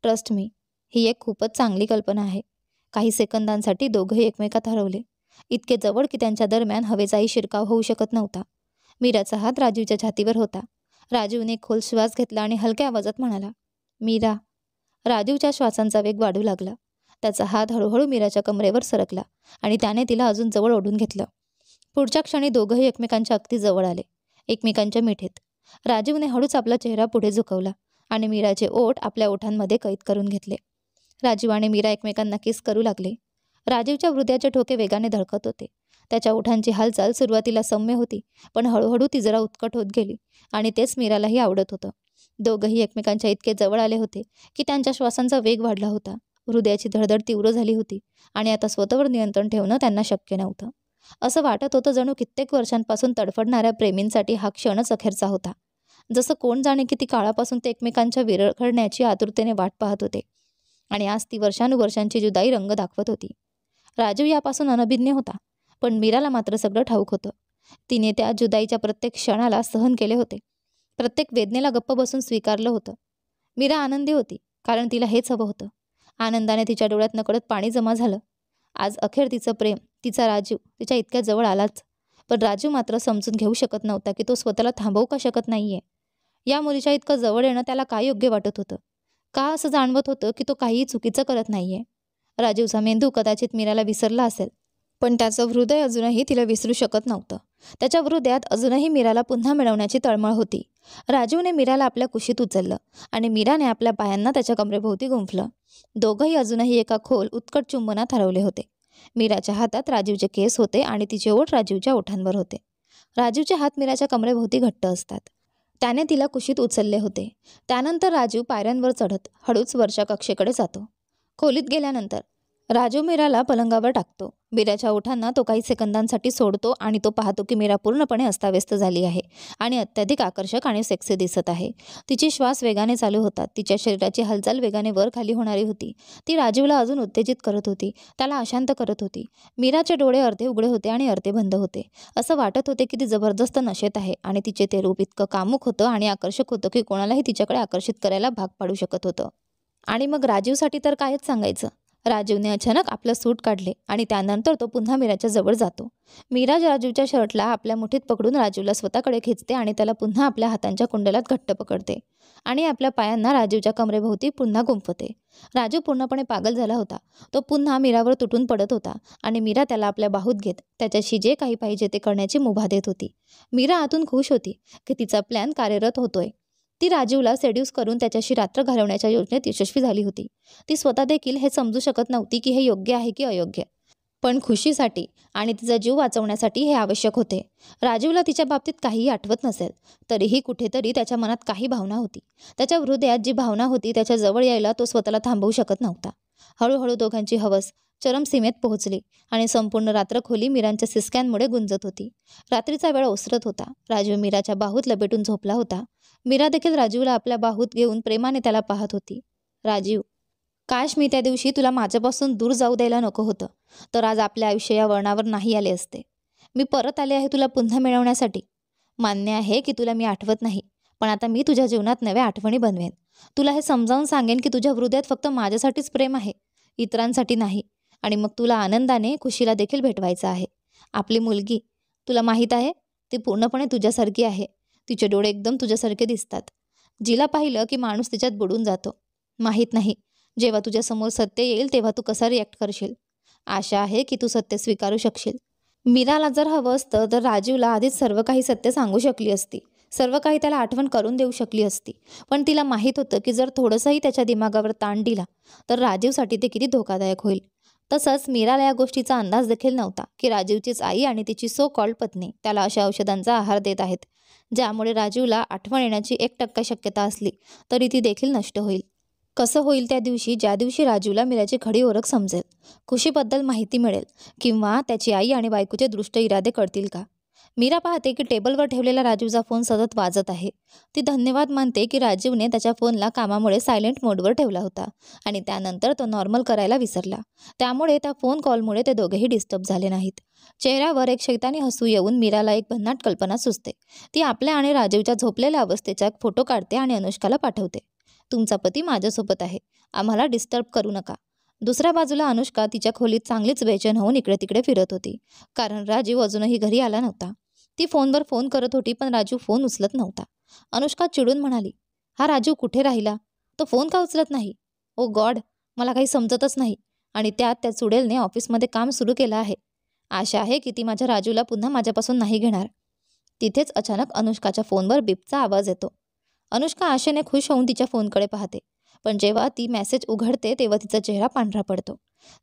Speaker 1: ट्रस्ट मी, ही एक खूपच चांगली कल्पना आहे. काही सेकंदांसाठी दोघंही एकमेकात हरवले. इतके जवळ की त्यांच्या दरम्यान हवेचाही शिरकाव होऊ शकत नव्हता. मीराचा हात राजूच्या छातीवर होता. राजूने खोल श्वास घेतला आणि हलक्या आवाजात म्हणाला, मीरा. राजूच्या श्वासांचा वेग वाढू लागला. त्याचा हात हळूहळू मीराच्या कमरेवर सरकला आणि त्याने तिला अजून जवळ ओढून घेतलं. पुढच्या क्षणी दोघंही एकमेकांच्या अगदी जवळ आले, एकमेकांच्या मिठीत. राजीवने हळूच आपला चेहरा पुढे झुकवला आणि मीराचे ओठ आपल्या ओठांमध्ये कैद करून घेतले. राजीव आणि मीरा एकमेकांना किस करू लागले. राजीवच्या हृदयाचे ठोके वेगाने धडकत होते. त्याच्या ओठांची हालचाल सुरुवातीला सौम्य होती, पण हळूहळू ती जरा उत्कट होत गेली आणि तेच मीरालाही आवडत होतं. दोघंही एकमेकांच्या इतके जवळ आले होते की त्यांच्या श्वासांचा वेग वाढला होता. हृदयाची धडधड तीव्र झाली होती आणि आता स्वतःवर नियंत्रण ठेवणं त्यांना शक्य नव्हतं. असं वाटत होतं जणू कित्येक वर्षांपासून तडफडणाऱ्या प्रेमींसाठी हा क्षणच अखेरचा होता. जसं कोण जाणे किती काळापासून ते एकमेकांच्या विरघळण्याची आतुरतेने वाट पाहत होते आणि आज ती वर्षानुवर्षांची जुदाई रंग दाखवत होती. राजू यापासून अनभिज्ञ होता, पण मीराला मात्र सगळं ठाऊक होतं. तिने त्या जुदाईच्या प्रत्येक क्षणाला सहन केले होते, प्रत्येक वेदनेला गप्प बसून स्वीकारलं होतं. मीरा आनंदी होती, कारण तिला हेच हवं होतं. आनंदाने तिच्या डोळ्यात नकळत पाणी जमा झालं. आज अखेर तिचं प्रेम, तिचा राजू तिच्या इतक्या जवळ आलाच. पण राजू मात्र समजून घेऊ शकत नव्हता की तो स्वतःला थांबवू का शकत नाहीये. या मुलीच्या इतकं जवळ येणं त्याला काय योग्य वाटत होतं? का असं जाणवत होतं की तो काहीही चुकीचं करत नाहीये? राजीवचा मेंदू कदाचित मीराला विसरला असेल, पण त्याचं हृदय अजूनही तिला विसरू शकत नव्हतं. त्याच्या हृदयात अजूनही मीराला पुन्हा मिळवण्याची तळमळ होती. राजीवने मीराला आपल्या कुशीत उचललं आणि मीराने आपल्या पायांना त्याच्या कमरेभोवती गुंफलं. दोघंही अजूनही एका खोल उत्कट चुंबनात हरवले होते. मीराच्या हातात राजीवचे केस होते आणि तिचे ओठ राजीवच्या ओठांवर होते. राजीवचे हात मीराच्या कमरेभोवती घट्ट असतात. त्याने तिला कुशीत उचलले होते. त्यानंतर राजीव पायऱ्यांवर चढत हळूच वरच्या कक्षेकडे जातो. खोलीत गेल्यानंतर राजू मीराला पलंगावर टाकतो. मीराच्या ओठांना तो काही सेकंदांसाठी सोडतो आणि तो पाहतो की मीरा पूर्णपणे अस्ताव्यस्त झाली आहे आणि अत्याधिक आकर्षक आणि सेक्सी दिसत आहे. तिचे श्वास वेगाने चालू होतात. तिच्या शरीराची हालचाल वेगाने वर खाली होणारी होती. ती राजीवला अजून उत्तेजित करत होती, त्याला अशांत करत होती. मीराचे डोळे अर्धे उघडे होते आणि अर्धे बंद होते. असं वाटत होते की ती जबरदस्त नशेत आहे आणि तिचे ते रूप इतकं कामुक होतं आणि आकर्षक होतं की कोणालाही तिच्याकडे आकर्षित करायला भाग पाडू शकत होतं. आणि मग राजीवसाठी तर कायच सांगायचं. राजीवने अचानक आपलं सूट काढले आणि त्यानंतर तो पुन्हा मीराच्या जवळ जातो. मीरा राजूच्या शर्टला आपल्या मुठीत पकडून राजूला स्वतःकडे खेचते आणि त्याला पुन्हा आपल्या हातांच्या कुंडलात घट्ट पकडते आणि आपल्या पायांना राजूच्या कमरेभोवती पुन्हा गुंफते. राजू पूर्णपणे पागल झाला होता. तो पुन्हा मीरावर तुटून पडत होता आणि मीरा त्याला आपल्या बाहूत घेत त्याच्याशी जे काही पाहिजे ते करण्याची मुभा देत होती. मीरा आतून खुश होती की तिचा प्लॅन कार्यरत होतोय. ती राजीवला सेड्यूस करून त्याच्याशी रात्र घालवण्याच्या योजनेत यशस्वी झाली होती. ती स्वतः देखील हे समजू शकत नव्हती की हे योग्य आहे की अयोग्य. पण खुशीसाठी आणि तिचा जीव वाचवण्यासाठी हे आवश्यक होते. राजीवला तिच्या बाबतीत काहीही आठवत नसेल, तरीही कुठेतरी त्याच्या मनात काही भावना होती. त्याच्या हृदयात जी भावना होती त्याच्या जवळ यायला तो स्वतःला थांबवू शकत नव्हता. हळूहळू दोघांची हवस चरमसीमेत पोहोचली आणि संपूर्ण रात्र खोली मीरांच्या सिसक्यांमुळे गुंजत होती. रात्रीचा वेळ ओसरत होता. राजीव मीराच्या बाहूत लपेटून झोपला होता. मीरा देखील राजीवला आपल्या बाहूत घेऊन प्रेमाने त्याला पाहत होती. राजीव, काश मी त्या दिवशी तुला माझ्यापासून दूर जाऊ द्यायला नको होतं, तर आज आपले आयुष्य या वळणावर नाही आले असते. मी परत आले आहे तुला पुन्हा मिळवण्यासाठी. मान्य आहे की तुला मी आठवत नाही, पण आता मी तुझ्या जीवनात नव्या आठवणी बनवेन. तुला हे समजावून सांगेन की तुझ्या हृदयात फक्त माझ्यासाठीच प्रेम आहे, इतरांसाठी नाही. आणि मग तुला आनंदाने खुशीला देखील भेटवायचं आहे. आपली मुलगी, तुला माहीत आहे, ती पूर्णपणे तुझ्यासारखी आहे. तिचे डोळे एकदम तुझ्यासारखे दिसतात. जिला पाहिलं की माणूस तिच्यात बुडून जातो. माहीत नाही, जेव्हा तुझ्यासमोर सत्य येईल तेव्हा तू कसा रिॲक्ट करशील. आशा आहे की तू सत्य स्वीकारू शकशील. मीराला जर हवं असतं तर राजीवला आधीच सर्व काही सत्य सांगू शकली असती. सर्व काही त्याला आठवण करून देऊ शकली असती. पण तिला माहीत होतं की जर थोडंसंही त्याच्या दिमागावर ताण दिला तर राजीवसाठी ते किती धोकादायक होईल. तसंच मीराला या गोष्टीचा अंदाज देखील नव्हता की राजीवचीच आई आणि तिची सो कॉल्ड पत्नी त्याला अशा औषधांचा आहार देत आहेत, ज्यामुळे राजीवला आठवण येण्याची 1% शक्यता असली तरी ती देखील नष्ट होईल. कसं होईल त्या दिवशी, ज्या दिवशी राजूला मीराची खरी ओळख समजेल, खुशीबद्दल माहिती मिळेल किंवा त्याची आई आणि बायकोचे दृष्ट इरादे कळतील का. मीरा पाहते की टेबलवर ठेवलेला राजूचा फोन सतत वाजत आहे. ती धन्यवाद मानते की राजीवने त्याच्या फोनला कामामुळे सायलेंट मोडवर ठेवला होता आणि त्यानंतर तो नॉर्मल करायला विसरला. त्यामुळे त्या फोन कॉलमुळे ते दोघेही डिस्टर्ब झाले नाहीत. चेहऱ्यावर एक शैतानी हसू येऊन मीराला एक भन्नाट कल्पना सुचते. ती आपल्या आणि राजीवच्या झोपलेल्या अवस्थेचा एक फोटो काढते आणि अनुष्काला पाठवते. तुमचा पती माझ्यासोबत आहे, आम्हाला डिस्टर्ब करू नका. दुसऱ्या बाजूला अनुष्का तिच्या खोलीत चांगलीच बेचैन होऊन इकडे तिकडे फिरत होती, कारण राजीव अजूनही घरी आला नव्हता. ती फोनवर फोन करत होती पण राजू फोन उचलत नव्हता. अनुष्का चिडून म्हणाली, हा राजू कुठे राहिला? तो फोन का उचलत नाही? ओ गॉड, मला काही समजतच नाही. आणि त्यात त्या चुडेलने ऑफिसमध्ये काम सुरू केलं आहे. आशा आहे की ती माझ्या राजूला पुन्हा माझ्यापासून नाही घेणार. तिथेच अचानक अनुष्काच्या फोनवर बीपचा आवाज येतो. अनुष्का आशेने खुश होऊन तिच्या फोनकडे पाहते, पण जेव्हा ती मेसेज उघडते तेव्हा तिचा चेहरा पांढरा पडतो.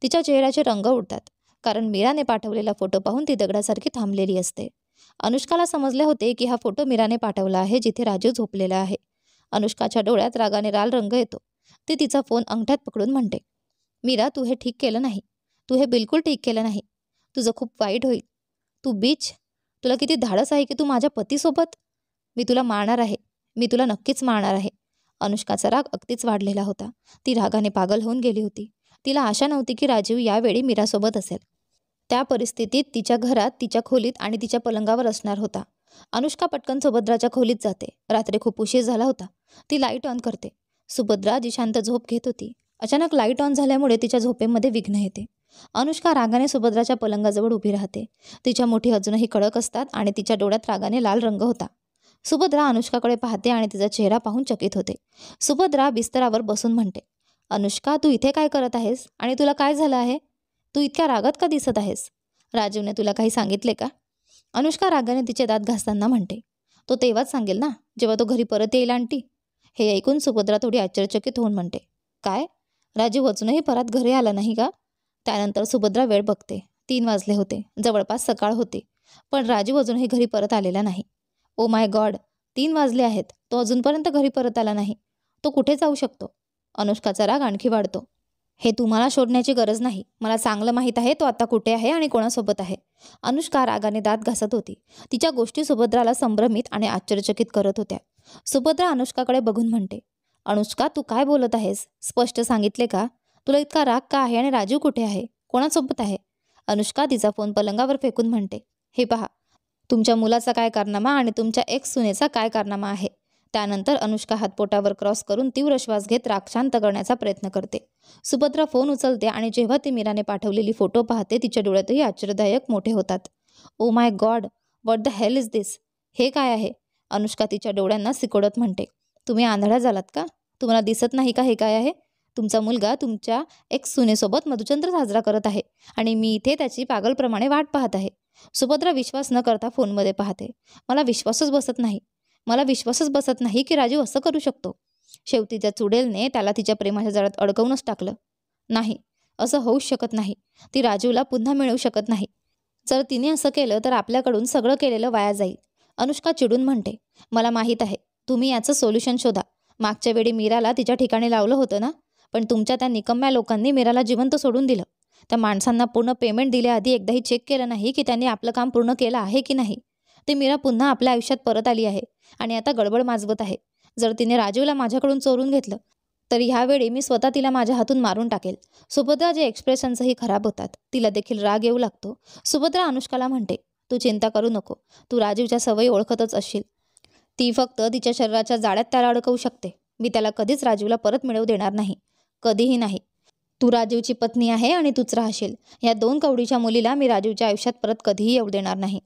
Speaker 1: तिच्या चेहऱ्याचे रंग उडतात, कारण मीराने पाठवलेला फोटो पाहून ती दगडासारखी थांबलेली असते. अनुष्काला समजले होते की हा फोटो मीराने पाठवला आहे जिथे राजू झोपलेला आहे. अनुष्काच्या डोळ्यात रागाने लाल रंग येतो. ती तिचा फोन अंगठ्यात पकडून म्हणते, मीरा, तू हे ठीक केलं नाही. तू हे बिलकुल ठीक केलं नाही. तुझं खूप वाईट होईल. तू बीच, तुला किती धाडस आहे की तू माझ्या पतीसोबत. मी तुला मारणार आहे. मी तुला नक्कीच मारणार आहे. अनुष्काचा राग अगदीच वाढलेला होता. ती रागाने पागल होऊन गेली होती. तिला आशा नव्हती की राजीव यावेळी मीरासोबत असेल. त्या परिस्थितीत तिच्या घरात, तिच्या खोलीत आणि तिच्या पलंगावर असणार होता. अनुष्का पटकन सुभद्राच्या खोलीत जाते. रात्री खूप उशीर झाला होता. ती लाईट ऑन करते. सुभद्रा जी शांत झोप घेत होती, अचानक लाईट ऑन झाल्यामुळे तिच्या झोपेमध्ये विघ्न येते. अनुष्का रागाने सुभद्राच्या पलंगाजवळ उभी राहते. तिच्या मुठी अजूनही कडक असतात आणि तिच्या डोळ्यात रागाने लाल रंग होता. सुभद्रा अनुष्काकडे पाहते आणि तिचा चेहरा पाहून चकित होते. सुभद्रा बिस्तरावर बसून म्हणते, अनुष्का, तू इथे काय करत आहेस आणि तुला काय झालं आहे? तू इतक्या रागात का दिसत आहेस? राजूने तुला काही सांगितले का? अनुष्का रागाने तिचे दात घासताना म्हणते, तो तेव्हाच सांगेल ना, जेव्हा तो घरी परत येईल आंटी. हे ऐकून सुभद्रा थोडी आश्चर्यचकित होऊन म्हणते, काय? राजू अजूनही परत घरी आला नाही का? त्यानंतर सुभद्रा वेळ बघते. 3 वाजले होते. जवळपास सकाळ होती. पण राजू अजूनही घरी परत आलेला नाही. ओ माय गॉड, 3 वाजले आहेत. तो अजूनपर्यंत घरी परत आला नाही. तो कुठे जाऊ शकतो? अनुष्काचा राग आणखी वाढतो. हे तुम्हाला शोधण्याची गरज नाही. मला चांगलं माहीत आहे तो आता कुठे आहे आणि कोणासोबत आहे. अनुष्का रागाने दात घासत होती. तिच्या गोष्टी सुभद्राला संभ्रमित आणि आश्चर्यचकित करत होत्या. सुभद्रा अनुष्काकडे बघून म्हणते, अनुष्का तू काय बोलत आहेस? स्पष्ट सांगितले का? तुला इतका राग का आहे आणि राजीव कुठे आहे? कोणासोबत आहे? अनुष्का तिचा फोन पलंगावर फेकून म्हणते, हे पहा, तुमच्या मुलाचा काय कारनामा आणि तुमच्या एक्स सुनेचा काय कारनामा आहे. त्यानंतर अनुष्का हात पोटावर क्रॉस करून तीव्र श्वास घेत राग शांत करण्याचा प्रयत्न करते. सुभद्रा फोन उचलते आणि जेव्हा ती मीराने पाठवलेली फोटो पाहते तिच्या डोळ्यातही आश्चर्यदायक मोठे होतात. Oh my God, what the hell is this? हे काय आहे? अनुष्का तिच्या डोळ्यांना सिकोडत म्हणते, तुम्ही आंधळा झालात का? तुम्हाला दिसत नाही का हे काय आहे? तुमचा मुलगा तुमच्या एक्स सुनेसोबत मधुचंद्र साजरा करत आहे आणि मी इथे त्याची पागलप्रमाणे वाट पाहत आहे. सुभद्रा विश्वास न करता फोनमध्ये पाहते. मला विश्वासच बसत नाही की राजीव असं करू शकतो. शेवटी त्या चुडेलने त्याला तिच्या प्रेमाच्या जाळ्यात अडकवूनच टाकलं. नाही, असं होऊच शकत नाही. ती राजीवला पुन्हा मिळवू शकत नाही. जर तिने असं केलं तर आपल्याकडून सगळं केलेलं वाया जाईल. अनुष्का चिडून म्हणते, मला माहीत आहे. तुम्ही याचं सोल्युशन शोधा. मागच्या वेळी मीराला तिच्या ठिकाणी लावलं होतं ना? पण तुमच्या त्या निकम्म्या लोकांनी मीराला जिवंत सोडून दिलं. त्या माणसांना पूर्ण पेमेंट दिल्याआधी एकदाही चेक केलं नाही की त्यांनी आपलं काम पूर्ण केलं आहे की नाही. ते मीरा पुन्हा आपल्या आयुष्यात परत आली आहे आणि आता गडबड माजवत आहे. जर तिने राजीवला माझ्याकडून चोरून घेतलं तर ह्यावेळी मी स्वतः तिला माझ्या हातून मारून टाकेल. सुभद्राचे एक्सप्रेशन्सही खराब होतात. तिला देखील राग येऊ लागतो. सुभद्रा अनुष्काला म्हणते, तू चिंता करू नको. तू राजीवच्या सवयी ओळखतच असशील. ती फक्त तिच्या शरीराच्या जाळ्यात त्याला अडकवू शकते. मी त्याला कधीच राजीवला परत मिळवू देणार नाही. कधीही नाही. तू राजीवची पत्नी आहे आणि तूच राहशील. या 2 कवडीच्या मुलीला मी राजीवच्या आयुष्यात परत कधीही येऊ देणार नाही.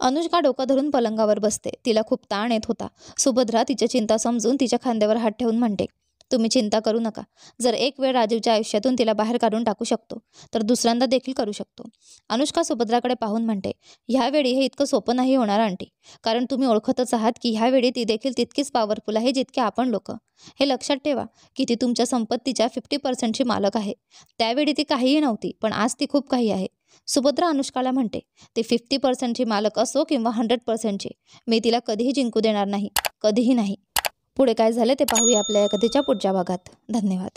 Speaker 1: अनुष्का डोकं धरून पलंगावर बसते. तिला खूप ताण येत होता. सुभद्रा तिची चिंता समजून तिच्या खांद्यावर हात ठेवून म्हणते, तुम्ही चिंता करू नका. जर एक वेळ राजीवच्या आयुष्यातून तिला बाहेर काढून टाकू शकतो तर दुसऱ्यांदा देखील करू शकतो. अनुष्का सुभद्राकडे पाहून म्हणते, ह्यावेळी हे इतकं सोपं नाही होणार आंटी. कारण तुम्ही ओळखतच आहात की ह्यावेळी ती देखील तितकीच पॉवरफुल आहे जितके आपण लोक. हे लक्षात ठेवा की ती तुमच्या संपत्तीच्या 50% मालक आहे. त्यावेळी ती काहीही नव्हती, पण आज ती खूप काही आहे. सुभद्रा अनुष्काला म्हणते, ती 50% मालक असो किंवा 100%, मी तिला कधीही जिंकू देणार नाही. कधीही नाही. पुढे काय झाले ते पाहूया आपल्या या कथेच्या पुढच्या भागात. धन्यवाद.